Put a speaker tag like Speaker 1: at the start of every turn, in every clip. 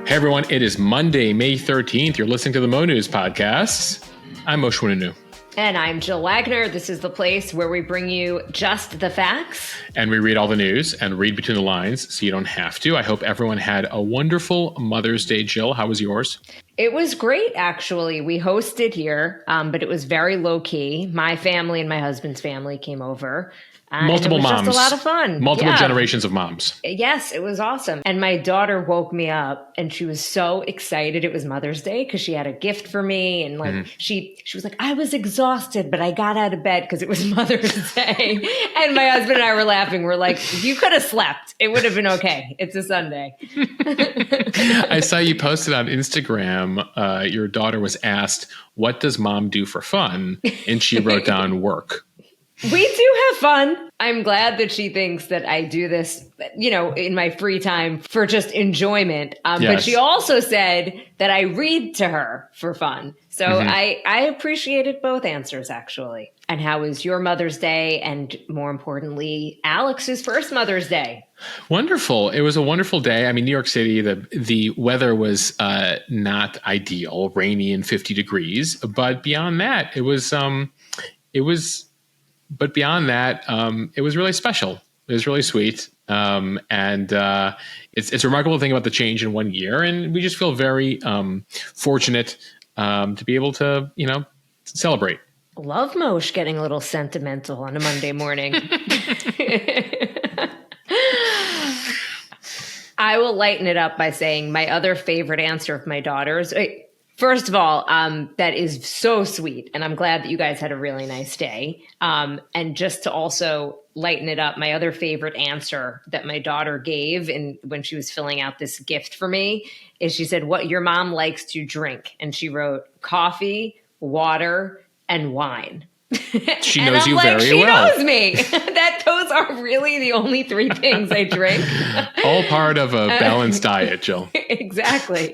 Speaker 1: Hey everyone, it is Monday, May 13th. You're listening to the Mo.news podcast. I'm mo.news.
Speaker 2: And I'm Jill Wagner. This is the place where we bring you just the facts.
Speaker 1: And we read all the news and read between the lines so you don't have to. I hope everyone had a wonderful Mother's Day. Jill, how was yours?
Speaker 2: It was great, actually. We hosted here, but it was very low key. My family and my husband's family came over.
Speaker 1: Multiple moms.
Speaker 2: Just a lot of fun.
Speaker 1: Multiple generations of moms.
Speaker 2: Yes, it was awesome. And my daughter woke me up and she was so excited. It was Mother's Day because she had a gift for me. And she was like, I was exhausted, but I got out of bed because it was Mother's Day. And my husband and I were laughing. We're like, you could have slept. It would have been okay. It's a Sunday.
Speaker 1: I saw you posted on Instagram. Your daughter was asked, what does mom do for fun? And she wrote down work.
Speaker 2: We do have fun. I'm glad that she thinks that I do this, in my free time for just enjoyment.
Speaker 1: Yes.
Speaker 2: But she also said that I read to her for fun. So I appreciated both answers, actually. And how was your Mother's Day? And more importantly, Alex's first Mother's Day.
Speaker 1: Wonderful. It was a wonderful day. I mean, New York City, the weather was not ideal, rainy and 50 degrees. But beyond that, it was really special. It was really sweet. And it's a remarkable thing about the change in 1 year. And we just feel very fortunate to be able to, celebrate.
Speaker 2: Love Moshe getting a little sentimental on a Monday morning. I will lighten it up by saying my other favorite answer of my daughter's. First of all, that is so sweet. And I'm glad that you guys had a really nice day. And just to also lighten it up, my other favorite answer that my daughter gave when she was filling out this gift for me is she said, what your mom likes to drink. And she wrote coffee, water, and wine.
Speaker 1: She knows you very well.
Speaker 2: She knows me. Those are really the only three things I drink.
Speaker 1: All part of a balanced diet, Jill.
Speaker 2: Exactly.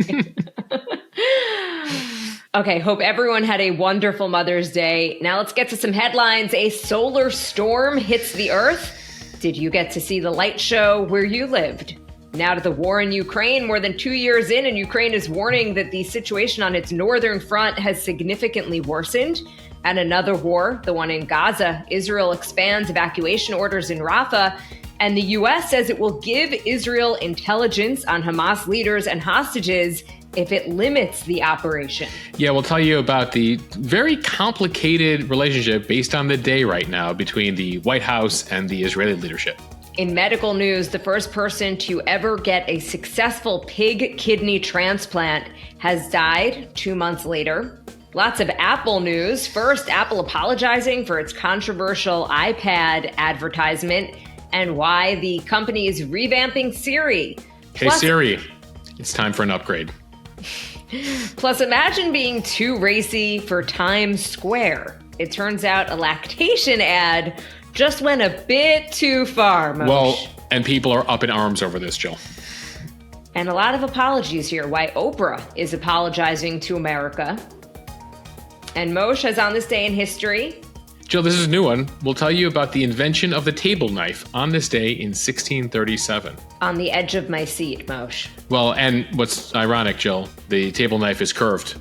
Speaker 2: Okay, hope everyone had a wonderful Mother's Day. Now let's get to some headlines. A solar storm hits the Earth. Did you get to see the light show where you lived? Now to the war in Ukraine. More than 2 years in, and Ukraine is warning that the situation on its northern front has significantly worsened. And another war, the one in Gaza, Israel expands evacuation orders in Rafah. And the U.S. says it will give Israel intelligence on Hamas leaders and hostages if it limits the operation.
Speaker 1: Yeah, we'll tell you about the very complicated relationship based on the day right now between the White House and the Israeli leadership.
Speaker 2: In medical news, the first person to ever get a successful pig kidney transplant has died 2 months later. Lots of Apple news. First, Apple apologizing for its controversial iPad advertisement and why the company is revamping Siri.
Speaker 1: Hey, Siri, it's time for an upgrade.
Speaker 2: Plus, imagine being too racy for Times Square. It turns out a lactation ad just went a bit too far, Moshe.
Speaker 1: Well, and people are up in arms over this, Jill.
Speaker 2: And a lot of apologies here. Why Oprah is apologizing to America. And Moshe has on this day in history.
Speaker 1: Jill, this is a new one. We'll tell you about the invention of the table knife on this day in 1637.
Speaker 2: On the edge of my seat, Moshe.
Speaker 1: Well, and what's ironic, Jill, the table knife is curved.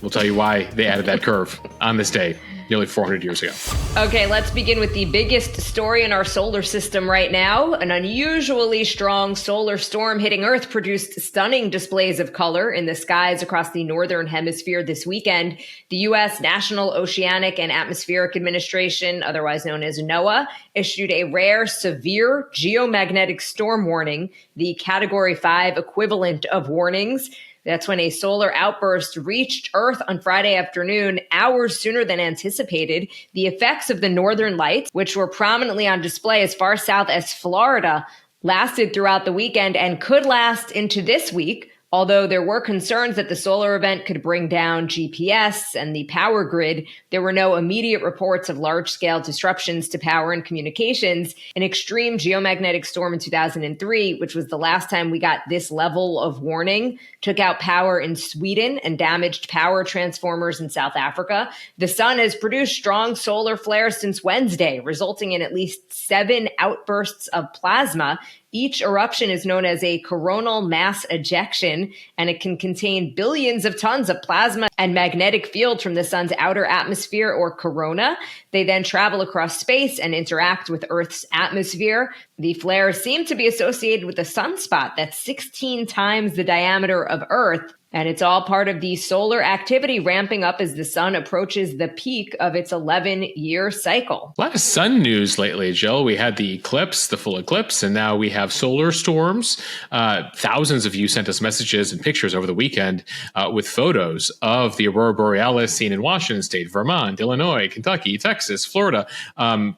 Speaker 1: We'll tell you why they added that curve on this day nearly 400 years ago.
Speaker 2: Okay, let's begin with the biggest story in our solar system right now. An unusually strong solar storm hitting Earth produced stunning displays of color in the skies across the northern hemisphere this weekend. The U.S. National Oceanic and Atmospheric Administration, otherwise known as NOAA, issued a rare severe geomagnetic storm warning, the Category 5 equivalent of warnings. That's when a solar outburst reached Earth on Friday afternoon, hours sooner than anticipated. The effects of the northern lights, which were prominently on display as far south as Florida, lasted throughout the weekend and could last into this week. Although there were concerns that the solar event could bring down GPS and the power grid, there were no immediate reports of large-scale disruptions to power and communications. An extreme geomagnetic storm in 2003, which was the last time we got this level of warning, took out power in Sweden and damaged power transformers in South Africa. The sun has produced strong solar flares since Wednesday, resulting in at least 7 outbursts of plasma. Each eruption is known as a coronal mass ejection, and it can contain billions of tons of plasma and magnetic field from the sun's outer atmosphere or corona. They then travel across space and interact with Earth's atmosphere. The flares seem to be associated with a sunspot that's 16 times the diameter of Earth. And it's all part of the solar activity ramping up as the sun approaches the peak of its 11-year cycle.
Speaker 1: A lot of sun news lately, Jill. We had the eclipse, the full eclipse, and now we have solar storms. Thousands of you sent us messages and pictures over the weekend with photos of the aurora borealis seen in Washington State, Vermont, Illinois, Kentucky, Texas, Florida,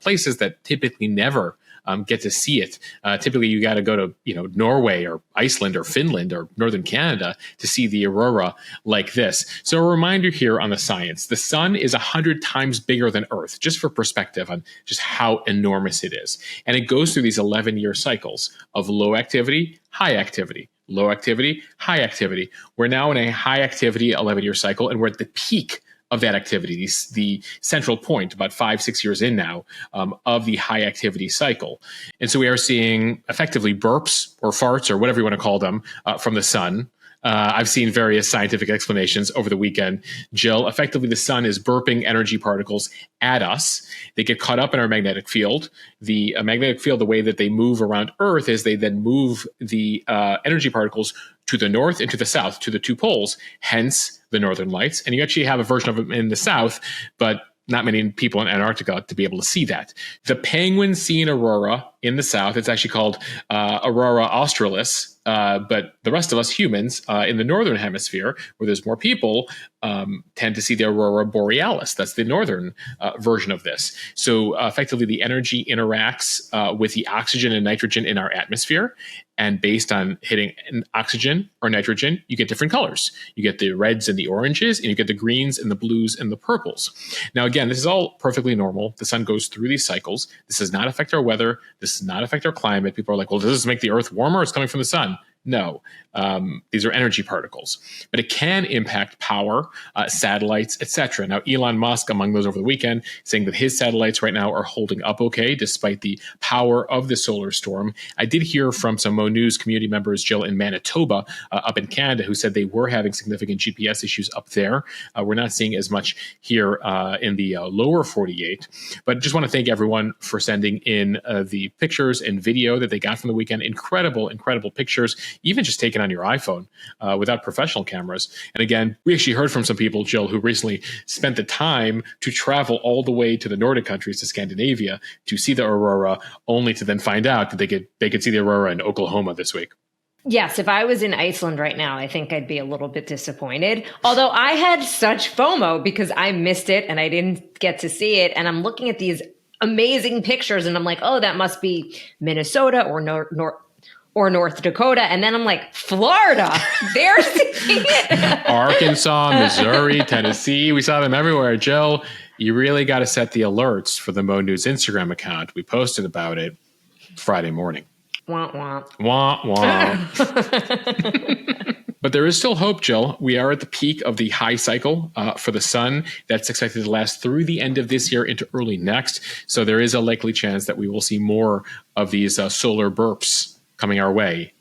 Speaker 1: places that typically never get to see it. Typically, you got to go to Norway or Iceland or Finland or northern Canada to see the aurora like this. So a reminder here on the science: the sun is 100 times bigger than Earth, just for perspective on just how enormous it is. And it goes through these 11-year cycles of low activity, high activity, low activity, high activity. We're now in a high activity 11-year cycle, and we're at the peak of that activity, the central point, about 5-6 years in now, of the high activity cycle. And so we are seeing effectively burps or farts or whatever you want to call them from the sun. I've seen various scientific explanations over the weekend. Jill, effectively the sun is burping energy particles at us. They get caught up in our magnetic field. The magnetic field, the way that they move around Earth is they then move the energy particles to the north and to the south, to the two poles, hence the northern lights. And you actually have a version of them in the south, but not many people in Antarctica to be able to see that. The penguins see an aurora in the south. It's actually called Aurora australis. But the rest of us humans in the northern hemisphere, where there's more people, tend to see the aurora borealis. That's the northern version of this. So effectively, the energy interacts with the oxygen and nitrogen in our atmosphere. And based on hitting oxygen or nitrogen, you get different colors. You get the reds and the oranges, and you get the greens and the blues and the purples. Now, again, this is all perfectly normal. The sun goes through these cycles. This does not affect our weather. This does not affect our climate. People are like, well, does this make the Earth warmer? It's coming from the sun. No, these are energy particles, but it can impact power, satellites, etc. Now, Elon Musk, among those over the weekend, saying that his satellites right now are holding up okay, despite the power of the solar storm. I did hear from some mo.news community members, Jill, in Manitoba, up in Canada, who said they were having significant GPS issues up there. We're not seeing as much here in the lower 48, but just want to thank everyone for sending in the pictures and video that they got from the weekend. Incredible, incredible pictures, even just taken on your iPhone without professional cameras. And again, we actually heard from some people, Jill, who recently spent the time to travel all the way to the Nordic countries, to Scandinavia, to see the aurora, only to then find out that they could see the aurora in Oklahoma this week.
Speaker 2: Yes, if I was in Iceland right now, I think I'd be a little bit disappointed. Although I had such FOMO because I missed it and I didn't get to see it. And I'm looking at these amazing pictures and I'm like, oh, that must be Minnesota or North Dakota. And then I'm like, Florida, they're seeing it.
Speaker 1: Arkansas, Missouri, Tennessee. We saw them everywhere. Jill, you really got to set the alerts for the mo.news Instagram account. We posted about it Friday morning.
Speaker 2: Wah, wah.
Speaker 1: Wah, wah. But there is still hope, Jill. We are at the peak of the high cycle for the sun. That's expected to last through the end of this year into early next. So there is a likely chance that we will see more of these solar burps coming our way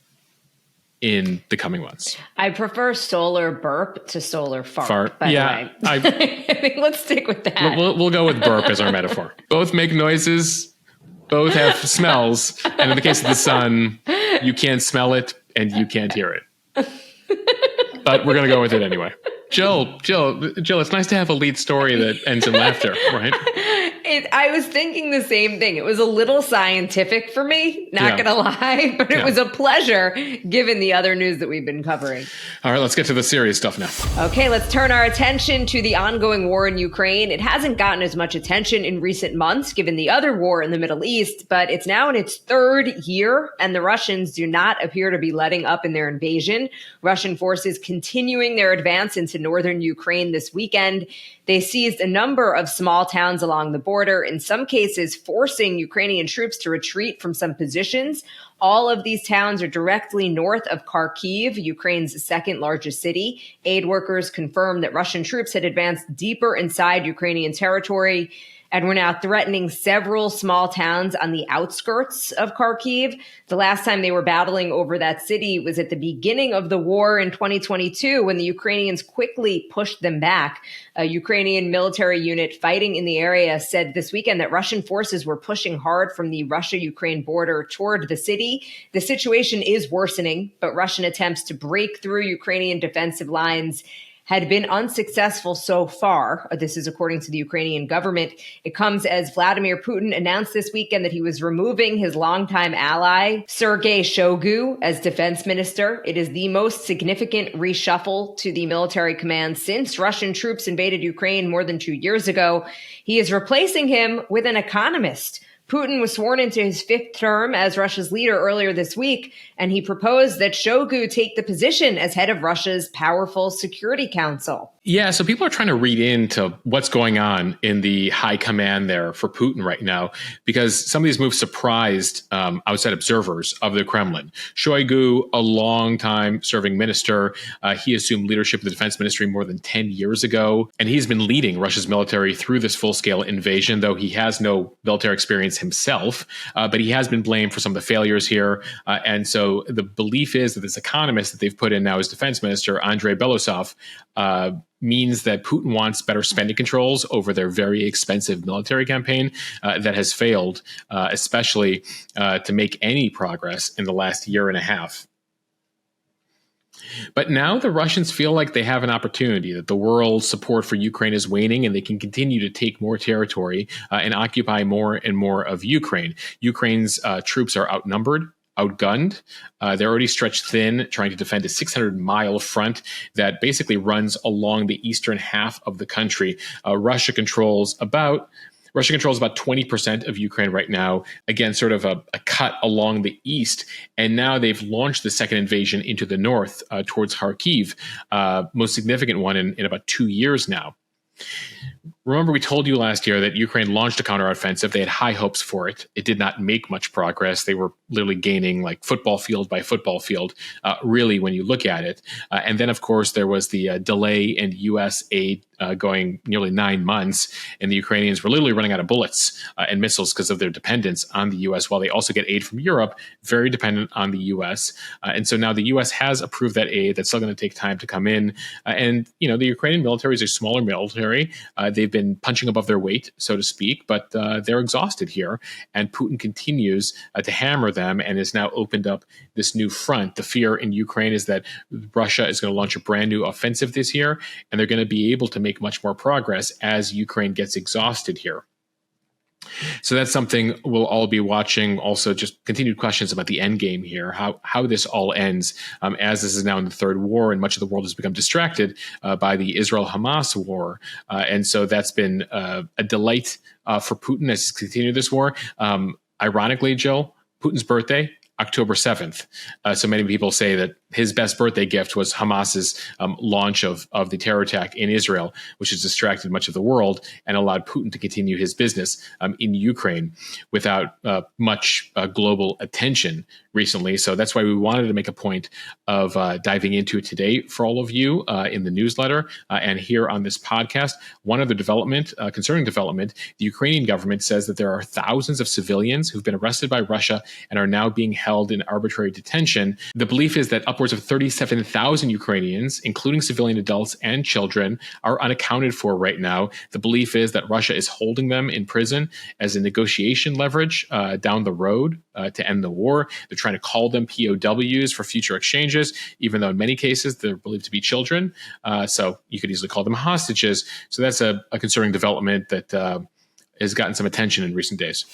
Speaker 1: in the coming months.
Speaker 2: I prefer solar burp to solar fart. By
Speaker 1: yeah,
Speaker 2: the way. I think let's stick with that.
Speaker 1: We'll go with burp as our metaphor. Both make noises, both have smells, and in the case of the sun, you can't smell it and you can't hear it. But we're going to go with it anyway. Jill, it's nice to have a lead story that ends in laughter, right?
Speaker 2: I was thinking the same thing. It was a little scientific for me, not going to lie, but it was a pleasure given the other news that we've been covering.
Speaker 1: All right, let's get to the serious stuff now.
Speaker 2: Okay, let's turn our attention to the ongoing war in Ukraine. It hasn't gotten as much attention in recent months given the other war in the Middle East, but it's now in its third year, and the Russians do not appear to be letting up in their invasion. Russian forces continuing their advance into northern Ukraine this weekend. They seized a number of small towns along the border, in some cases forcing Ukrainian troops to retreat from some positions. All of these towns are directly north of Kharkiv, Ukraine's second largest city. Aid workers confirmed that Russian troops had advanced deeper inside Ukrainian territory. and were now threatening several small towns on the outskirts of Kharkiv. The last time they were battling over that city was at the beginning of the war in 2022, when the Ukrainians quickly pushed them back. A Ukrainian military unit fighting in the area said this weekend that Russian forces were pushing hard from the Russia-Ukraine border toward the city. The situation is worsening, but Russian attempts to break through Ukrainian defensive lines had been unsuccessful so far. This is according to the Ukrainian government. It comes as Vladimir Putin announced this weekend that he was removing his longtime ally, Sergei Shoigu, as defense minister. It is the most significant reshuffle to the military command since Russian troops invaded Ukraine more than 2 years ago. He is replacing him with an economist. Putin was sworn into his fifth term as Russia's leader earlier this week, and he proposed that Shoigu take the position as head of Russia's powerful Security Council.
Speaker 1: Yeah, so people are trying to read into what's going on in the high command there for Putin right now, because some of these moves surprised outside observers of the Kremlin. Shoigu, a long-time serving minister, he assumed leadership of the defense ministry more than 10 years ago, and he's been leading Russia's military through this full-scale invasion, though he has no military experience himself, but he has been blamed for some of the failures here. And so the belief is that this economist that they've put in now as defense minister, Andrei Belosov, means that Putin wants better spending controls over their very expensive military campaign that has failed, especially to make any progress in the last year and a half. But now the Russians feel like they have an opportunity, that the world's support for Ukraine is waning and they can continue to take more territory and occupy more and more of Ukraine. Ukraine's troops are outnumbered, outgunned. They're already stretched thin, trying to defend a 600-mile front that basically runs along the eastern half of the country. Russia controls about 20% of Ukraine right now, again, sort of a cut along the east. And now they've launched the second invasion into the north towards Kharkiv, most significant one in about 2 years now. Remember, we told you last year that Ukraine launched a counteroffensive. They had high hopes for it. It did not make much progress. They were literally gaining like football field by football field, really, when you look at it. And then, of course, there was the delay in U.S. aid going nearly 9 months. And the Ukrainians were literally running out of bullets and missiles because of their dependence on the U.S., while they also get aid from Europe, very dependent on the U.S. And so now the U.S. has approved that aid. That's still going to take time to come in. And, you know, the Ukrainian military is a smaller military. They've been punching above their weight, so to speak, but they're exhausted here. And Putin continues to hammer them and has now opened up this new front. The fear in Ukraine is that Russia is going to launch a brand new offensive this year, and they're going to be able to make much more progress as Ukraine gets exhausted here. So that's something we'll all be watching. Also, just continued questions about the end game here, how this all ends, as this is now in the third war, and much of the world has become distracted by the Israel-Hamas war. And so that's been a delight for Putin as he's continued this war. Ironically, Jill, Putin's birthday, October 7th. So many people say that his best birthday gift was Hamas's launch of the terror attack in Israel, which has distracted much of the world and allowed Putin to continue his business in Ukraine without much global attention recently. So that's why we wanted to make a point of diving into it today for all of you in the newsletter and here on this podcast. One other development, concerning development, the Ukrainian government says that there are thousands of civilians who've been arrested by Russia and are now being held in arbitrary detention. The belief is that upwards of 37,000 Ukrainians, including civilian adults and children, are unaccounted for right now. The belief is that Russia is holding them in prison as a negotiation leverage down the road to end the war. They're trying to call them POWs for future exchanges, even though in many cases they're believed to be children. So you could easily call them hostages. So that's a concerning development that has gotten some attention in recent days.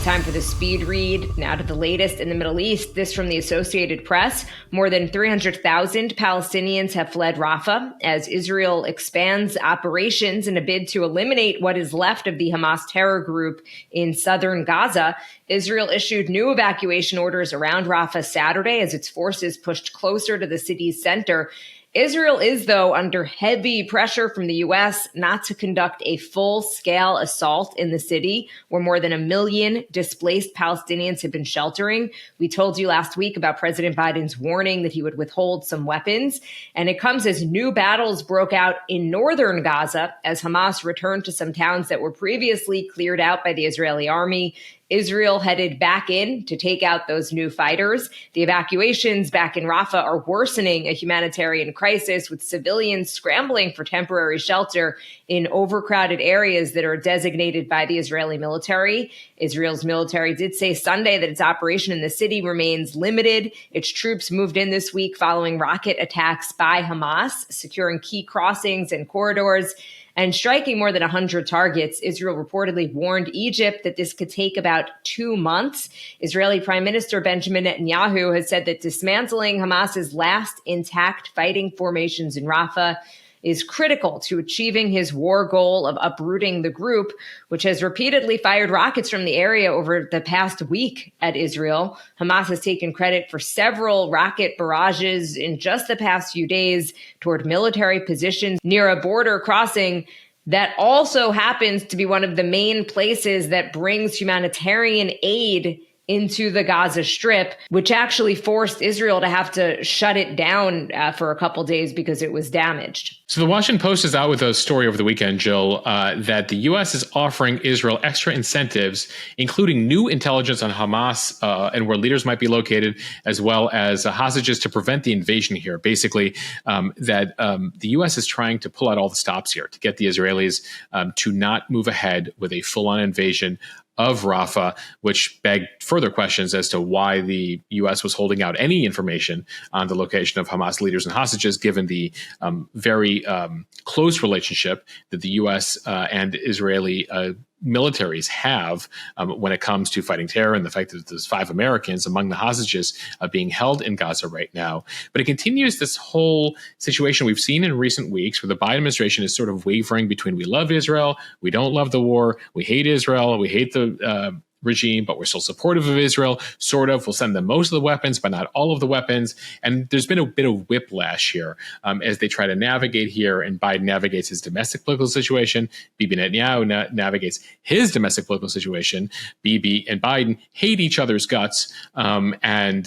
Speaker 2: Time for the speed read. Now to the latest in the Middle East. This from the Associated Press. More than 300,000 Palestinians have fled Rafah as Israel expands operations in a bid to eliminate what is left of the Hamas terror group in southern Gaza. Israel issued new evacuation orders around Rafah Saturday as its forces pushed closer to the city's center. Israel is, though, under heavy pressure from the U.S. not to conduct a full-scale assault in the city where more than 1 million displaced Palestinians have been sheltering. We told you last week about President Biden's warning that he would withhold some weapons, and it comes as new battles broke out in northern Gaza as Hamas returned to some towns that were previously cleared out by the Israeli army. Israel headed back in to take out those new fighters. The evacuations back in Rafah are worsening a humanitarian crisis, with civilians scrambling for temporary shelter in overcrowded areas that are designated by the Israeli military. Israel's military did say Sunday that its operation in the city remains limited. Its troops moved in this week following rocket attacks by Hamas, securing key crossings and corridors and striking more than 100 targets. Israel reportedly warned Egypt that this could take about 2 months. Israeli Prime Minister Benjamin Netanyahu has said that dismantling Hamas's last intact fighting formations in Rafah is critical to achieving his war goal of uprooting the group, which has repeatedly fired rockets from the area over the past week at Israel. Hamas has taken credit for several rocket barrages in just the past few days toward military positions near a border crossing that also happens to be one of the main places that brings humanitarian aid into the Gaza Strip, which actually forced Israel to have to shut it down for a couple days because it was damaged.
Speaker 1: So the Washington Post is out with a story over the weekend, Jill, that the U.S. is offering Israel extra incentives, including new intelligence on Hamas and where leaders might be located, as well as hostages to prevent the invasion here. Basically, that the U.S. is trying to pull out all the stops here to get the Israelis to not move ahead with a full-on invasion of Rafah, which begged further questions as to why the U.S. was holding out any information on the location of Hamas leaders and hostages, given the very close relationship that the U.S. And Israeli militaries have when it comes to fighting terror, and the fact that there's 5 Americans among the hostages being held in Gaza right now. But it continues this whole situation we've seen in recent weeks where the Biden administration is sort of wavering between we love Israel, we don't love the war, we hate Israel, we hate the regime, but we're still supportive of Israel, sort of. We'll send them most of the weapons, but not all of the weapons. And there's been a bit of whiplash here as they try to navigate here, and Biden navigates his domestic political situation. Bibi Netanyahu navigates his domestic political situation. Bibi and Biden hate each other's guts, and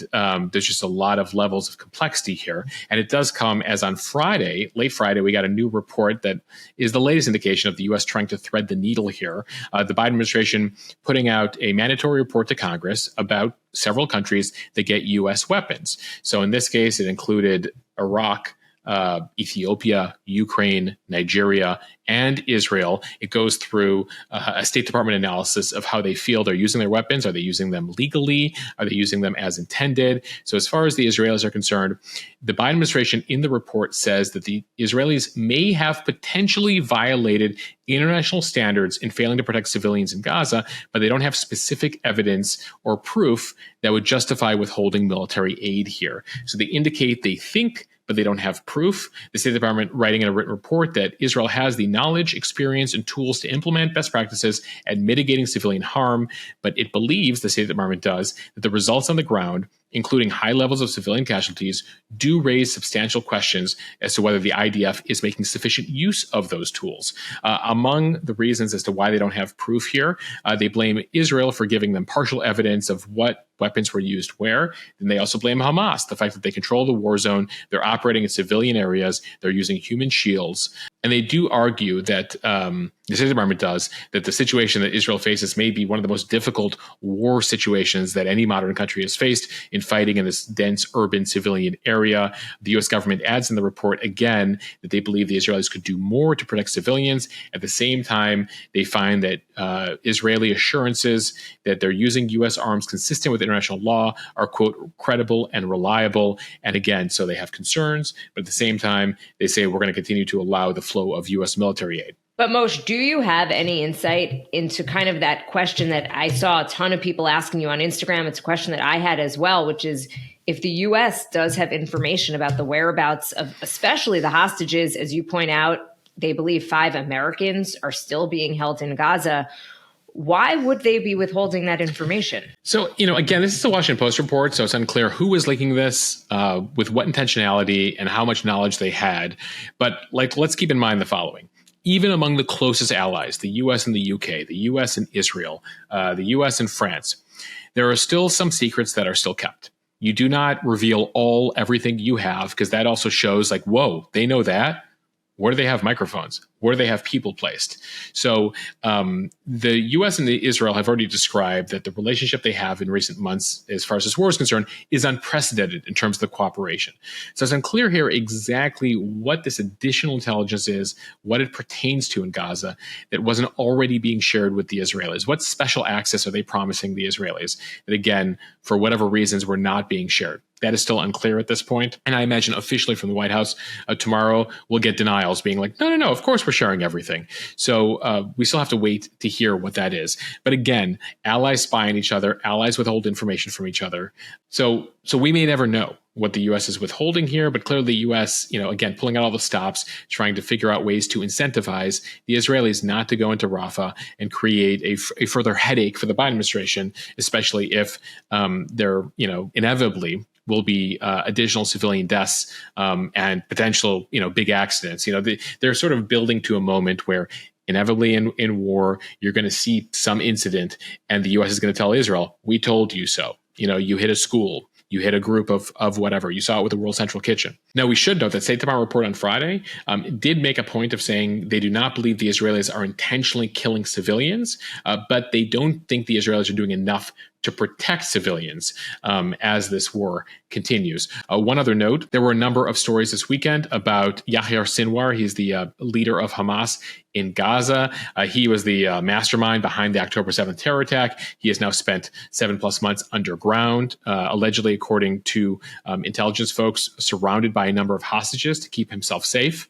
Speaker 1: there's just a lot of levels of complexity here. And it does come as on Friday, late Friday, we got a new report that is the latest indication of the U.S. trying to thread the needle here. The Biden administration putting out a mandatory report to Congress about several countries that get U.S. weapons. So in this case, it included Iraq, Ethiopia, Ukraine, Nigeria, and Israel. It goes through a State Department analysis of how they feel they're using their weapons. Are they using them legally? Are they using them as intended? So as far as the Israelis are concerned, the Biden administration in the report says that the Israelis may have potentially violated international standards in failing to protect civilians in Gaza, but they don't have specific evidence or proof that would justify withholding military aid here. So they indicate they think, but they don't have proof. The State Department writing in a written report that Israel has the knowledge, experience, and tools to implement best practices at mitigating civilian harm, but it believes, the State Department does, that the results on the ground, including high levels of civilian casualties, do raise substantial questions as to whether the IDF is making sufficient use of those tools. Among the reasons as to why they don't have proof here, they blame Israel for giving them partial evidence of what weapons were used where. Then they also blame Hamas, the fact that they control the war zone, they're operating in civilian areas, they're using human shields. And they do argue that, the State Department does, that the situation that Israel faces may be one of the most difficult war situations that any modern country has faced in fighting in this dense urban civilian area. The U.S. government adds in the report again that they believe the Israelis could do more to protect civilians. At the same time, they find that Israeli assurances that they're using U.S. arms consistent with international law are, quote, credible and reliable. And again, so they have concerns, but at the same time, they say we're going to continue to allow the flow of U.S. military aid.
Speaker 2: But Moshe, do you have any insight into kind of that question that I saw a ton of people asking you on Instagram? It's a question that I had as well, which is if the U.S. does have information about the whereabouts of especially the hostages, as you point out, they believe 5 Americans are still being held in Gaza. Why would they be withholding that information?
Speaker 1: So, again, this is a Washington Post report, so it's unclear who was leaking this, with what intentionality, and how much knowledge they had. But let's keep in mind the following. Even among the closest allies, the US and the UK, the US and Israel, the US and France, there are still some secrets that are still kept. You do not reveal everything you have, because that also shows whoa, they know that. Where do they have microphones? Where do they have people placed? So the U.S. and Israel have already described that the relationship they have in recent months, as far as this war is concerned, is unprecedented in terms of the cooperation. So it's unclear here exactly what this additional intelligence is, what it pertains to in Gaza that wasn't already being shared with the Israelis. What special access are they promising the Israelis that, again, for whatever reasons, were not being shared? That is still unclear at this point. And I imagine officially from the White House tomorrow, we'll get denials being like, no, of course we're sharing everything. So we still have to wait to hear what that is. But again, allies spy on each other, allies withhold information from each other. So we may never know what the U.S. is withholding here, but clearly the U.S., again, pulling out all the stops, trying to figure out ways to incentivize the Israelis not to go into Rafah and create a further headache for the Biden administration, especially if there, inevitably will be additional civilian deaths and potential, big accidents. They're sort of building to a moment where inevitably in war, you're going to see some incident and the U.S. is going to tell Israel, we told you so. You hit a school. You hit a group of whatever. You saw it with the World Central Kitchen. Now, we should note that State Department report on Friday did make a point of saying they do not believe the Israelis are intentionally killing civilians, but they don't think the Israelis are doing enough to protect civilians as this war continues. One other note, there were a number of stories this weekend about Yahya Sinwar. He's the leader of Hamas in Gaza. He was the mastermind behind the October 7th terror attack. He has now spent 7+ months underground, allegedly, according to intelligence folks, surrounded by a number of hostages to keep himself safe.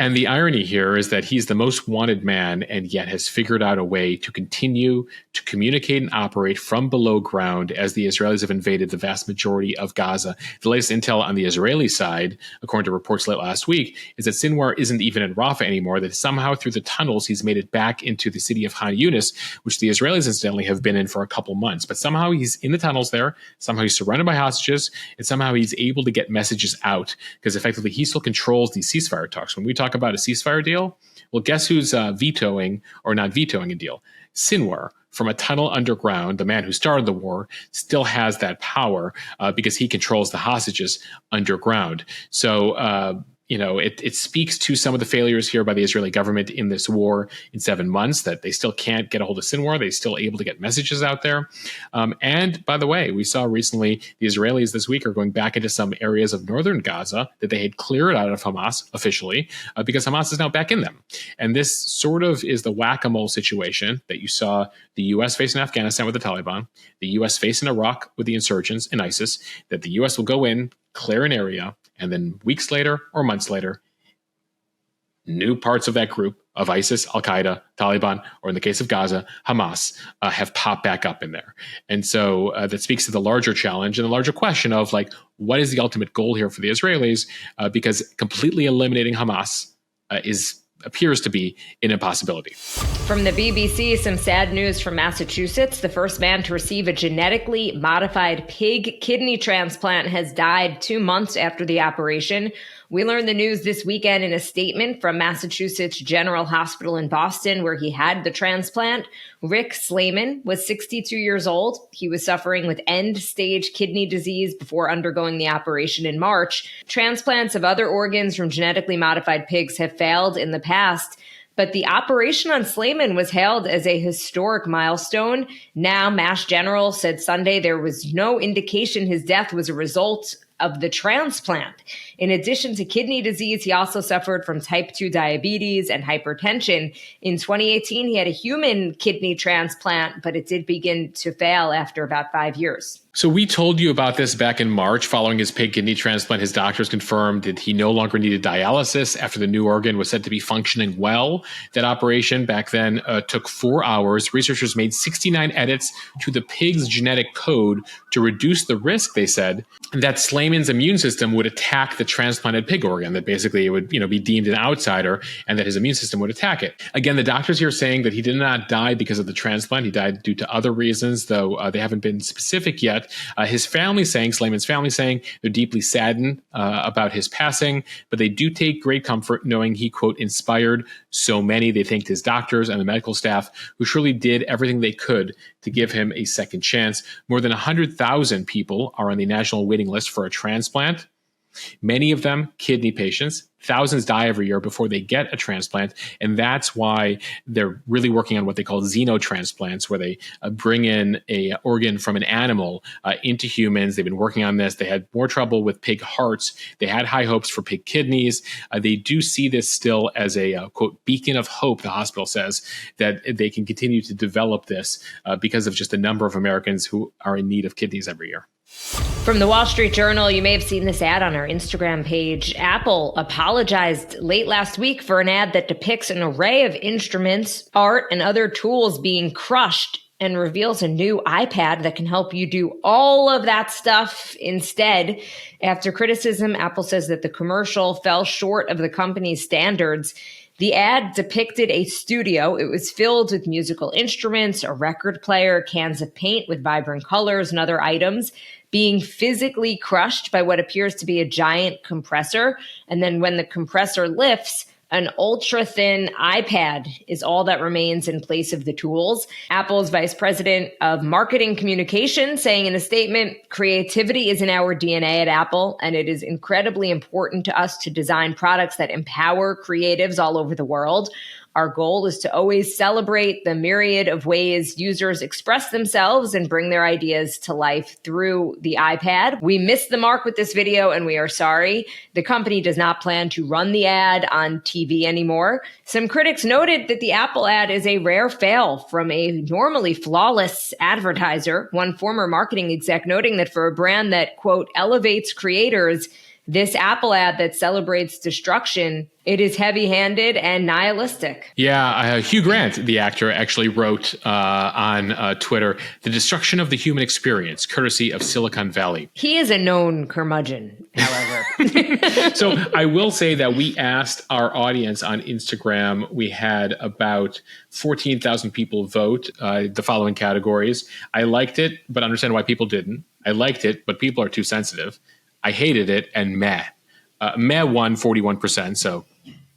Speaker 1: And the irony here is that he's the most wanted man and yet has figured out a way to continue to communicate and operate from below ground as the Israelis have invaded the vast majority of Gaza. The latest intel on the Israeli side, according to reports late last week, is that Sinwar isn't even in Rafah anymore, that somehow through the tunnels he's made it back into the city of Khan Yunis, which the Israelis incidentally have been in for a couple months. But somehow he's in the tunnels there, somehow he's surrounded by hostages, and somehow he's able to get messages out because effectively he still controls these ceasefire talks. When we talk about a ceasefire deal, well, guess who's vetoing or not vetoing a deal? Sinwar, from a tunnel underground, the man who started the war, still has that power because he controls the hostages underground. So, it speaks to some of the failures here by the Israeli government in this war in 7 months, that they still can't get a hold of Sinwar. They're still able to get messages out there. And by the way, we saw recently the Israelis this week are going back into some areas of northern Gaza that they had cleared out of Hamas officially because Hamas is now back in them. And this sort of is the whack-a-mole situation that you saw the U.S. face in Afghanistan with the Taliban, the U.S. face in Iraq with the insurgents and ISIS, that the U.S. will go in, clear an area, and then weeks later or months later, new parts of that group of ISIS, Al-Qaeda, Taliban, or in the case of Gaza, Hamas, have popped back up in there. And so that speaks to the larger challenge and the larger question of what is the ultimate goal here for the Israelis? Because completely eliminating Hamas appears to be an impossibility.
Speaker 2: From the BBC, some sad news from Massachusetts. The first man to receive a genetically modified pig kidney transplant has died 2 months after the operation. We learned the news this weekend in a statement from Massachusetts General Hospital in Boston, where he had the transplant. Rick Slayman was 62 years old. He was suffering with end-stage kidney disease before undergoing the operation in March. Transplants of other organs from genetically modified pigs have failed in the past, but the operation on Slayman was hailed as a historic milestone. Now, Mass General said Sunday there was no indication his death was a result of the transplant. In addition to kidney disease, he also suffered from type 2 diabetes and hypertension. In 2018, he had a human kidney transplant, but it did begin to fail after about 5 years.
Speaker 1: So we told you about this back in March. Following his pig kidney transplant, his doctors confirmed that he no longer needed dialysis after the new organ was said to be functioning well. That operation back then took 4 hours. Researchers made 69 edits to the pig's genetic code to reduce the risk, they said, that Slayman's immune system would attack the transplanted pig organ, that basically it would be deemed an outsider and that his immune system would attack it. Again, the doctors here saying that he did not die because of the transplant. He died due to other reasons, though they haven't been specific yet. His family saying, Slayman's family saying, they're deeply saddened about his passing, but they do take great comfort knowing he, quote, inspired so many. They thanked his doctors and the medical staff who surely did everything they could to give him a second chance. More than 100,000 people are on the national waiting list for a transplant. Many of them kidney patients. Thousands die every year before they get a transplant. And that's why they're really working on what they call xenotransplants, where they bring in an organ from an animal into humans. They've been working on this. They had more trouble with pig hearts. They had high hopes for pig kidneys. They do see this still as a, quote, beacon of hope, the hospital says, that they can continue to develop this because of just the number of Americans who are in need of kidneys every year.
Speaker 2: From the Wall Street Journal, you may have seen this ad on our Instagram page. Apple apologized late last week for an ad that depicts an array of instruments, art, and other tools being crushed and reveals a new iPad that can help you do all of that stuff instead. After criticism, Apple says that the commercial fell short of the company's standards. The ad depicted a studio. It was filled with musical instruments, a record player, cans of paint with vibrant colors, and other items being physically crushed by what appears to be a giant compressor. And then when the compressor lifts, an ultra-thin iPad is all that remains in place of the tools. Apple's vice president of marketing communication saying in a statement, creativity is in our DNA at Apple, and it is incredibly important to us to design products that empower creatives all over the world. Our goal is to always celebrate the myriad of ways users express themselves and bring their ideas to life through the iPad. We missed the mark with this video and we are sorry. The company does not plan to run the ad on TV anymore. Some critics noted that the Apple ad is a rare fail from a normally flawless advertiser. One former marketing exec noting that for a brand that, quote, elevates creators, this Apple ad that celebrates destruction, it is heavy-handed and nihilistic.
Speaker 1: Yeah, Hugh Grant, the actor, actually wrote on Twitter, the destruction of the human experience, courtesy of Silicon Valley.
Speaker 2: He is a known curmudgeon, however.
Speaker 1: So I will say that we asked our audience on Instagram, we had about 14,000 people vote the following categories. I liked it, but understand why people didn't. I liked it, but people are too sensitive. I hated it, and meh. Meh won 41%, so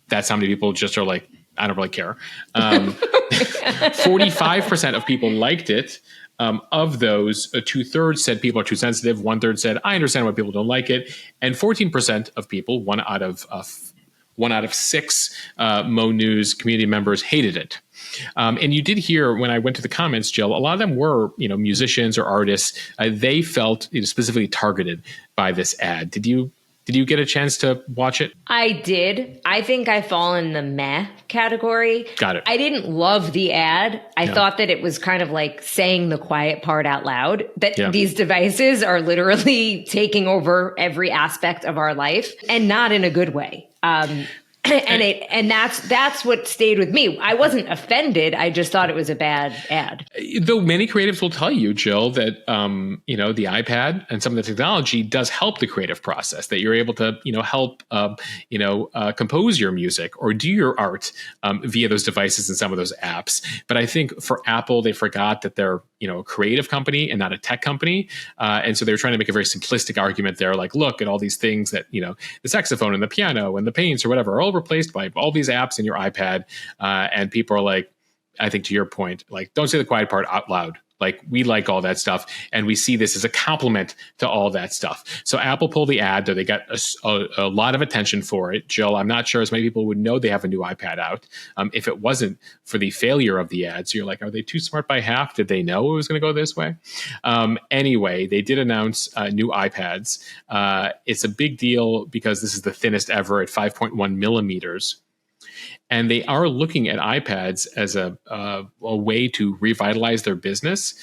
Speaker 1: that's how many people just are like, I don't really care. 45% of people liked it. Of those, 2/3 said people are too sensitive. 1/3 said, I understand why people don't like it. And 14% of people, one out of 6 mo.news community members hated it. And you did hear when I went to the comments, Jill, a lot of them were, musicians or artists. They felt specifically targeted by this ad. Did you get a chance to watch it?
Speaker 2: I did. I think I fall in the meh category.
Speaker 1: Got it.
Speaker 2: I didn't love the ad. I thought that it was kind of like saying the quiet part out loud, that these devices are literally taking over every aspect of our life and not in a good way. And that's what stayed with me. I wasn't offended. I just thought it was a bad ad.
Speaker 1: Though many creatives will tell you, Jill, that the iPad and some of the technology does help the creative process. That you're able to help compose your music or do your art via those devices and some of those apps. But I think for Apple, they forgot that they're a creative company and not a tech company, and so they were trying to make a very simplistic argument there. Like, look at all these things that the saxophone and the piano and the paints or whatever are all replaced by all these apps in your iPad, and people are like, I think to your point, like, don't say the quiet part out loud. Like, we like all that stuff, and we see this as a compliment to all that stuff. So Apple pulled the ad, though they got a lot of attention for it. Jill, I'm not sure as many people would know they have a new iPad out if it wasn't for the failure of the ad. So you're like, are they too smart by half? Did they know it was going to go this way? Anyway, they did announce new iPads. It's a big deal because this is the thinnest ever at 5.1 millimeters. And they are looking at iPads as a way to revitalize their business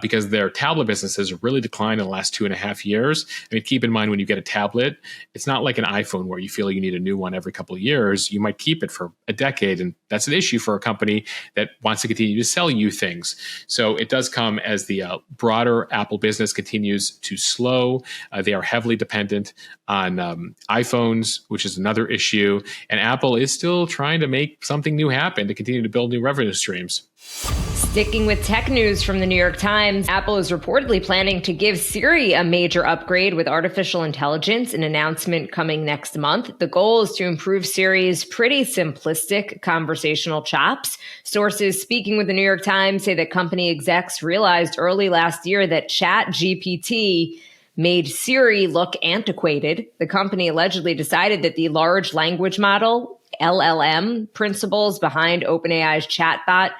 Speaker 1: because their tablet business has really declined in the last 2.5 years. I mean, keep in mind when you get a tablet, it's not like an iPhone where you feel you need a new one every couple of years. You might keep it for a decade, and that's an issue for a company that wants to continue to sell you things. So it does come as the broader Apple business continues to slow. They are heavily dependent on iPhones, which is another issue. And Apple is still trying to make something new happen to continue to build new revenue streams.
Speaker 2: Sticking with tech news from the New York Times, Apple is reportedly planning to give Siri a major upgrade with artificial intelligence, an announcement coming next month. The goal is to improve Siri's pretty simplistic conversational chops. Sources speaking with the New York Times say that company execs realized early last year that ChatGPT made Siri look antiquated. The company allegedly decided that the large language model, LLM, principles behind OpenAI's chatbot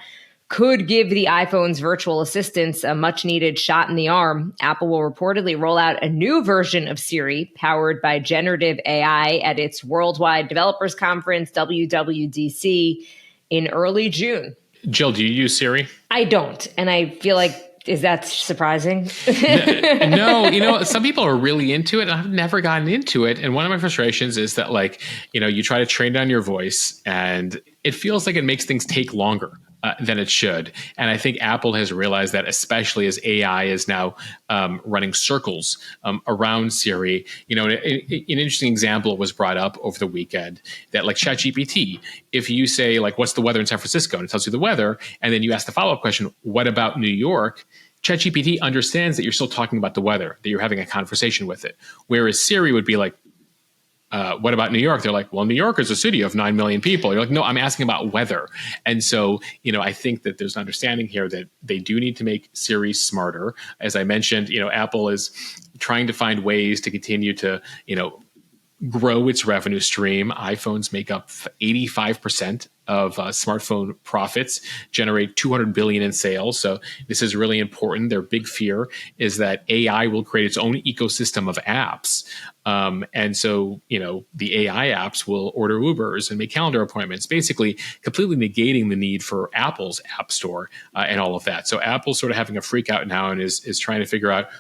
Speaker 2: could give the iPhone's virtual assistants a much needed shot in the arm. Apple will reportedly roll out a new version of Siri powered by generative AI at its Worldwide Developers Conference, WWDC, in early June.
Speaker 1: Jill, do you use Siri?
Speaker 2: I don't. And I feel like, is that surprising?
Speaker 1: No, some people are really into it. I've never gotten into it. And one of my frustrations is that, you try to train it on your voice and it feels like it makes things take longer than it should. And I think Apple has realized that, especially as AI is now running circles around Siri. An interesting example was brought up over the weekend that, like ChatGPT, if you say, what's the weather in San Francisco? And it tells you the weather. And then you ask the follow-up question, what about New York? ChatGPT understands that you're still talking about the weather, that you're having a conversation with it. Whereas Siri would be like, what about New York? They're like, well, New York is a city of 9 million people. You're like, no, I'm asking about weather. And so, I think that there's an understanding here that they do need to make Siri smarter. As I mentioned, Apple is trying to find ways to continue to, grow its revenue stream. iPhones make up 85% of smartphone profits, generate $200 billion in sales. So this is really important. Their big fear is that AI will create its own ecosystem of apps. And so, the AI apps will order Ubers and make calendar appointments, basically completely negating the need for Apple's app store and all of that. So Apple's sort of having a freak out now and is trying to figure out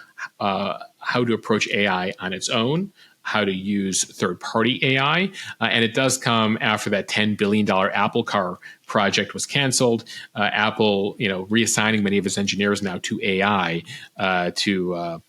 Speaker 1: how to approach AI on its own, how to use third-party AI. And it does come after that $10 billion Apple Car project was canceled. Apple, reassigning many of its engineers now to AI to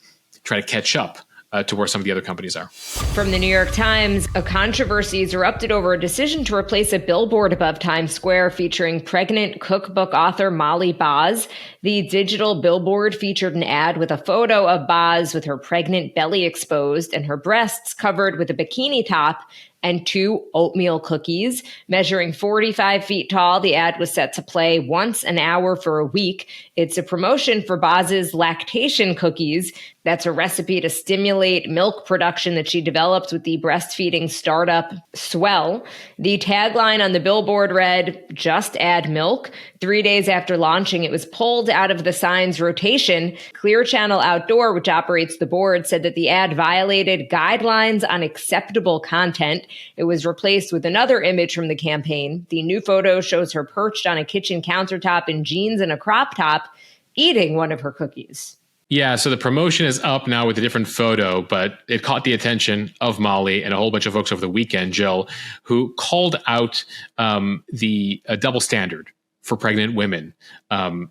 Speaker 1: try to catch up to where some of the other companies are.
Speaker 2: From the New York Times, a controversy has erupted over a decision to replace a billboard above Times Square featuring pregnant cookbook author Molly Baz. The digital billboard featured an ad with a photo of Baz with her pregnant belly exposed and her breasts covered with a bikini top and 2 oatmeal cookies. Measuring 45 feet tall, the ad was set to play once an hour for a week. It's a promotion for Baz's Lactation cookies. That's a recipe to stimulate milk production that she developed with the breastfeeding startup Swell. The tagline on the billboard read, "Just add milk." 3 days after launching, it was pulled out of the sign's rotation. Clear Channel Outdoor, which operates the board, said that the ad violated guidelines on acceptable content. It was replaced with another image from the campaign. The new photo shows her perched on a kitchen countertop in jeans and a crop top, eating one of her cookies.
Speaker 1: Yeah, so the promotion is up now with a different photo, but it caught the attention of Molly and a whole bunch of folks over the weekend, Jill, who called out the double standard for pregnant women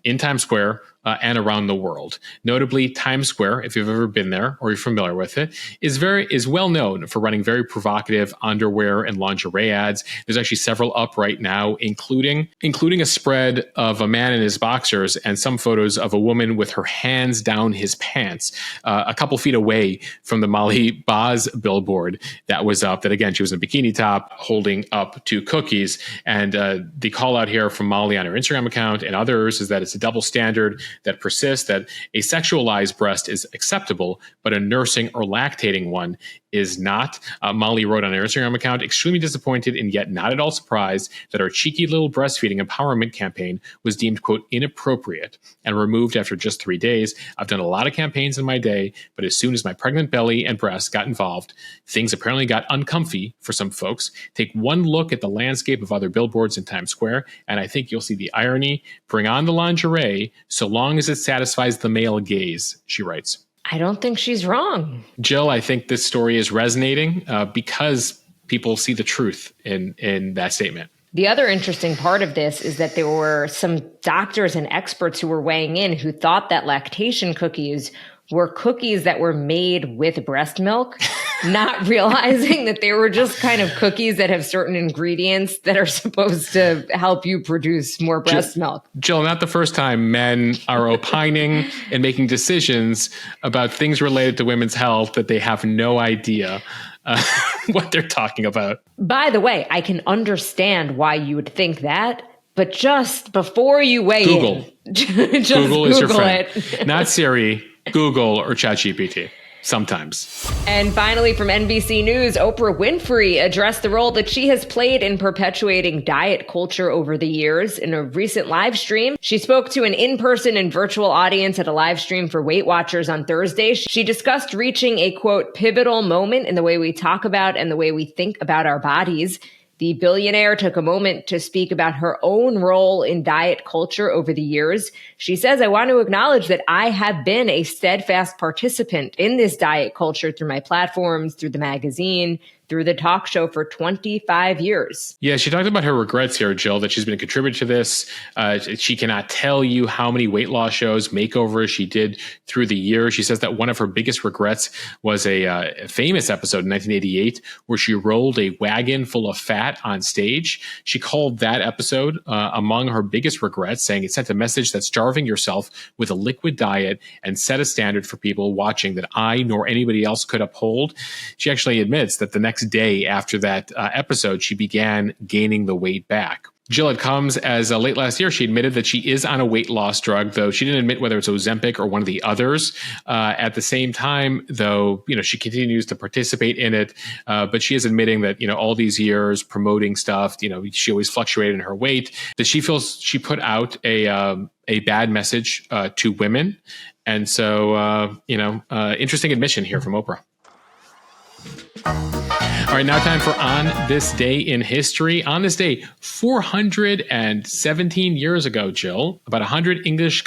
Speaker 1: in Times Square and around the world. Notably, Times Square, if you've ever been there or you're familiar with it, is well known for running very provocative underwear and lingerie ads. There's actually several up right now, including a spread of a man in his boxers and some photos of a woman with her hands down his pants, a couple feet away from the Molly Baz billboard that was up. That again, she was in a bikini top holding up 2 cookies. And the call out here from Molly on her Instagram account and others is that it's a double standard that persists, that a sexualized breast is acceptable, but a nursing or lactating one is not. Molly wrote on her Instagram account, extremely disappointed and yet not at all surprised that our cheeky little breastfeeding empowerment campaign was deemed, quote, inappropriate and removed after just 3 days. I've done a lot of campaigns in my day, but as soon as my pregnant belly and breasts got involved, things apparently got uncomfy for some folks. Take one look at the landscape of other billboards in Times Square, and I think you'll see the irony. Bring on the lingerie, so long as it satisfies the male gaze, she writes.
Speaker 2: I don't think she's wrong.
Speaker 1: Jill, I think this story is resonating because people see the truth in that statement.
Speaker 2: The other interesting part of this is that there were some doctors and experts who were weighing in who thought that lactation cookies were cookies that were made with breast milk, not realizing that they were just kind of cookies that have certain ingredients that are supposed to help you produce more breast milk.
Speaker 1: Jill, not the first time men are opining and making decisions about things related to women's health that they have no idea what they're talking about.
Speaker 2: By the way, I can understand why you would think that, but just before you weigh
Speaker 1: Google.
Speaker 2: in, just
Speaker 1: Google is your friend.
Speaker 2: it.
Speaker 1: Not Siri, Google, or ChatGPT. Sometimes.
Speaker 2: And finally, from NBC News, Oprah Winfrey addressed the role that she has played in perpetuating diet culture over the years. In a recent live stream, she spoke to an in-person and virtual audience at a live stream for Weight Watchers on Thursday. She discussed reaching a, quote, pivotal moment in the way we talk about and the way we think about our bodies. The billionaire took a moment to speak about her own role in diet culture over the years. She says, I want to acknowledge that I have been a steadfast participant in this diet culture through my platforms, through the magazine, through the talk show for 25 years.
Speaker 1: Yeah, she talked about her regrets here, Jill, that she's been a contributor to this. She cannot tell you how many weight loss shows, makeovers she did through the years. She says that one of her biggest regrets was a famous episode in 1988 where she rolled a wagon full of fat on stage. She called that episode among her biggest regrets, saying it sent a message that starving yourself with a liquid diet and set a standard for people watching that I nor anybody else could uphold. She actually admits that the next day after that episode, she began gaining the weight back. Jill, it comes as late last year, she admitted that she is on a weight loss drug, though she didn't admit whether it's Ozempic or one of the others. At the same time, though, she continues to participate in it, but she is admitting that, all these years promoting stuff, she always fluctuated in her weight, that she feels she put out a bad message to women. And so, interesting admission here from Oprah. All right, now time for On This Day in History. On this day, 417 years ago, Jill, about 100 English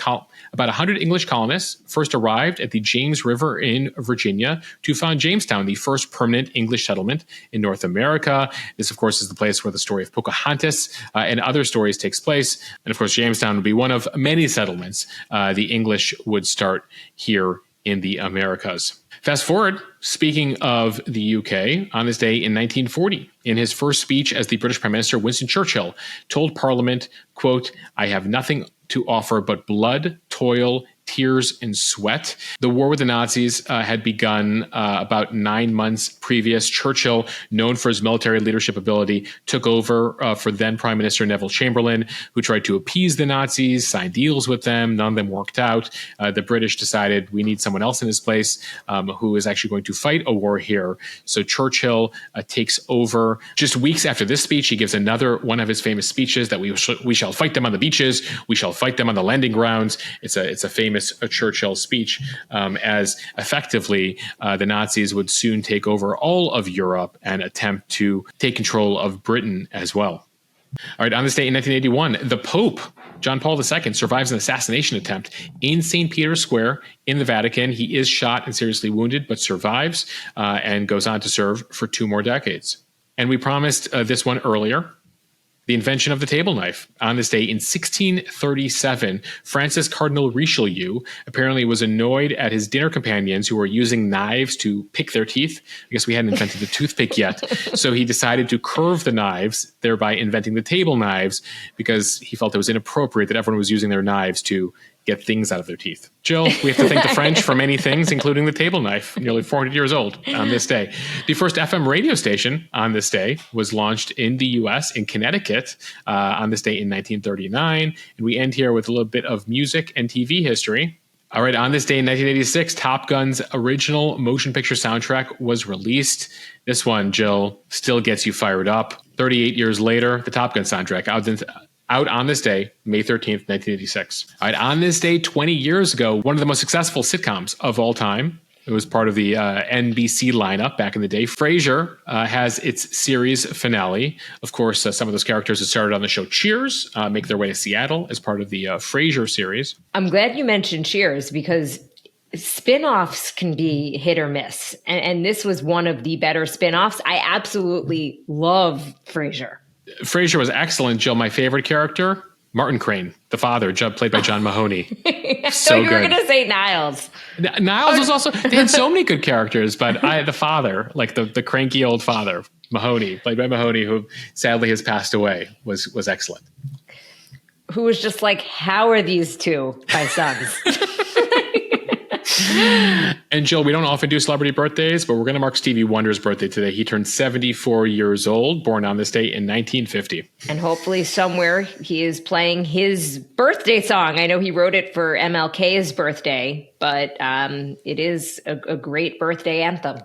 Speaker 1: colonists first arrived at the James River in Virginia to found Jamestown, the first permanent English settlement in North America. This, of course, is the place where the story of Pocahontas and other stories takes place. And, of course, Jamestown would be one of many settlements the English would start here in the Americas. Fast forward, speaking of the UK, on this day in 1940, in his first speech as the British Prime Minister, Winston Churchill told Parliament, quote, I have nothing to offer but blood, toil, tears, and sweat. The war with the Nazis had begun about 9 months previous. Churchill, known for his military leadership ability, took over for then Prime Minister Neville Chamberlain, who tried to appease the Nazis, sign deals with them. None of them worked out. The British decided we need someone else in his place who is actually going to fight a war here. So Churchill takes over. Just weeks after this speech, he gives another one of his famous speeches that we shall fight them on the beaches. We shall fight them on the landing grounds. It's a famous Churchill speech, as effectively the Nazis would soon take over all of Europe and attempt to take control of Britain as well. All right, on this day in 1981, the Pope, John Paul II, survives an assassination attempt in St. Peter's Square in the Vatican. He is shot and seriously wounded, but survives and goes on to serve for 2 more decades. And we promised this one earlier. The invention of the table knife. On this day in 1637, Francis Cardinal Richelieu apparently was annoyed at his dinner companions who were using knives to pick their teeth. I guess we hadn't invented the toothpick yet. So he decided to curve the knives, thereby inventing the table knives, because he felt it was inappropriate that everyone was using their knives to get things out of their teeth. Jill, we have to thank the French for many things, including the table knife, nearly 400 years old on this day. The first FM radio station on this day was launched in the U.S. in Connecticut on this day in 1939. And we end here with a little bit of music and TV history. All right, on this day in 1986, Top Gun's original motion picture soundtrack was released. This one, Jill, still gets you fired up. 38 years later, the Top Gun soundtrack out on this day, May 13th, 1986. All right, on this day, 20 years ago, one of the most successful sitcoms of all time. It was part of the NBC lineup back in the day. Frasier has its series finale. Of course, some of those characters that started on the show Cheers make their way to Seattle as part of the Frasier series.
Speaker 2: I'm glad you mentioned Cheers because spin-offs can be hit or miss. And this was one of the better spin-offs. I absolutely love Frasier.
Speaker 1: Frasier was excellent, Jill. My favorite character, Martin Crane, the father, played by John Mahoney.
Speaker 2: So you were going to say Niles.
Speaker 1: Niles was also, they had so many good characters, but the father, like the cranky old father, Mahoney, played by Mahoney, who sadly has passed away, was excellent.
Speaker 2: Who was just like, how are these two my sons?
Speaker 1: And Jill, we don't often do celebrity birthdays, but we're going to mark Stevie Wonder's birthday today. He turned 74 years old, born on this day in 1950.
Speaker 2: And hopefully somewhere he is playing his birthday song. I know he wrote it for MLK's birthday, but it is a great birthday anthem.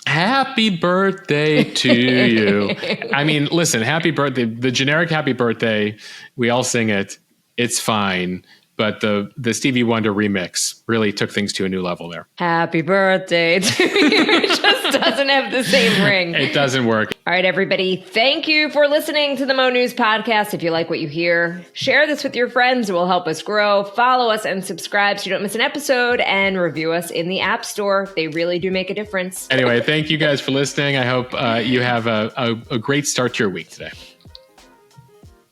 Speaker 1: Happy birthday to you. I mean, listen, happy birthday. The generic happy birthday, we all sing it. It's fine. But the Stevie Wonder remix really took things to a new level there.
Speaker 2: Happy birthday to you. It just doesn't have the same ring.
Speaker 1: It doesn't work.
Speaker 2: All right, everybody. Thank you for listening to the Mo News podcast. If you like what you hear, share this with your friends. It will help us grow. Follow us and subscribe so you don't miss an episode, and review us in the App Store. They really do make a difference.
Speaker 1: Anyway, thank you guys for listening. I hope you have a great start to your week today.